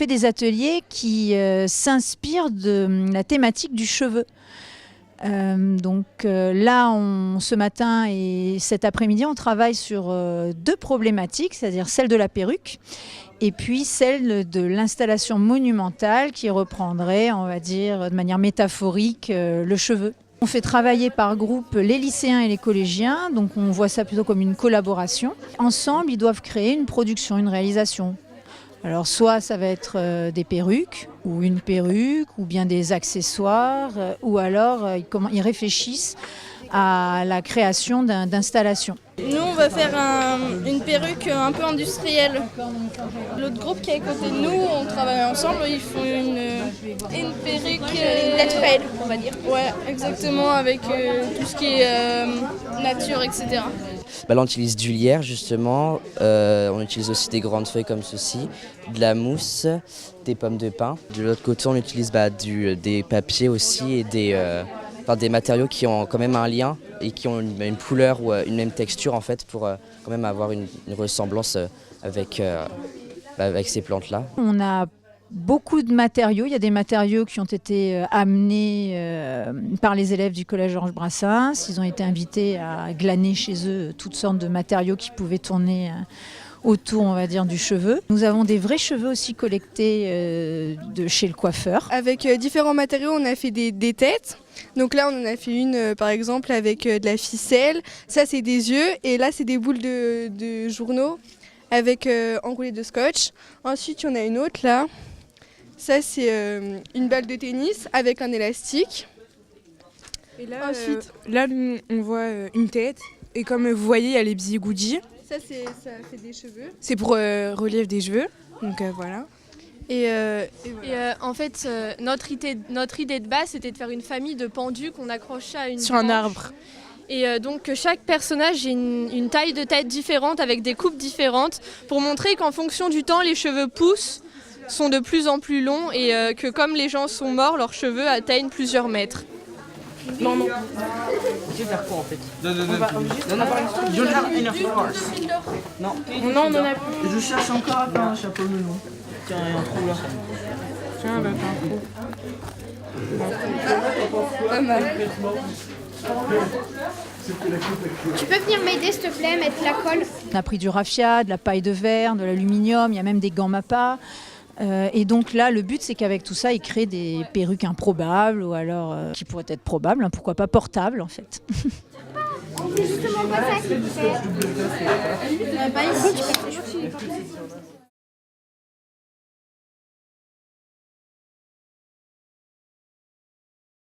fait des ateliers qui s'inspirent de la thématique du cheveu. Là, ce matin et cet après-midi, on travaille sur deux problématiques, c'est-à-dire celle de la perruque et puis celle de l'installation monumentale qui reprendrait, on va dire de manière métaphorique, le cheveu. On fait travailler par groupe les lycéens et les collégiens, donc on voit ça plutôt comme une collaboration. Ensemble, ils doivent créer une production, une réalisation. Alors soit ça va être des perruques, ou une perruque, ou bien des accessoires, ou alors ils réfléchissent à la création d'installations. Nous, on va faire une perruque un peu industrielle. L'autre groupe qui est à côté de nous, on travaille ensemble, ils font une perruque naturelle, on va dire. Ouais, exactement, avec tout ce qui est nature, etc. Là, on utilise du lierre, justement. On utilise aussi des grandes feuilles comme ceci, de la mousse, des pommes de pin. De l'autre côté, on utilise des papiers aussi et des matériaux qui ont quand même un lien et qui ont une couleur ou une même texture en fait pour quand même avoir une ressemblance avec ces plantes-là. On a beaucoup de matériaux. Il y a des matériaux qui ont été amenés par les élèves du collège Georges Brassens. Ils ont été invités à glaner chez eux toutes sortes de matériaux qui pouvaient tourner autour, on va dire, du cheveu. Nous avons des vrais cheveux aussi collectés de chez le coiffeur. Avec différents matériaux, on a fait des têtes. Donc là, on en a fait une, par exemple, avec de la ficelle. Ça, c'est des yeux. Et là, c'est des boules de journaux avec enroulées de scotch. Ensuite, il y en a une autre, là. Ça, c'est une balle de tennis avec un élastique. Et là, on voit une tête. Et comme vous voyez, il y a les bigoudis. Ça fait des cheveux. C'est pour relief des cheveux. Donc voilà. Et voilà. En fait, notre idée de base, c'était de faire une famille de pendus qu'on accrochait à sur un arbre. Et donc chaque personnage a une taille de tête différente avec des coupes différentes pour montrer qu'en fonction du temps, les cheveux poussent, sont de plus en plus longs et que comme les gens sont morts, leurs cheveux atteignent plusieurs mètres. Non. Je vais faire quoi en fait? Non, on en a plus. Je cherche encore à faire un chapeau melon. Tiens, il y a un trou là. Tiens, bah t'as un trou. pas mal. Tu peux venir m'aider s'il te plaît, mettre la colle? On a pris du raffia, de la paille de verre, de l'aluminium, il y a même des gants Mappa. Et donc là, le but, c'est qu'avec tout ça, ils créent des perruques improbables ou alors qui pourraient être probables, hein, pourquoi pas portables en fait. On fait justement pas ça, s'il te plaît. Pas ici.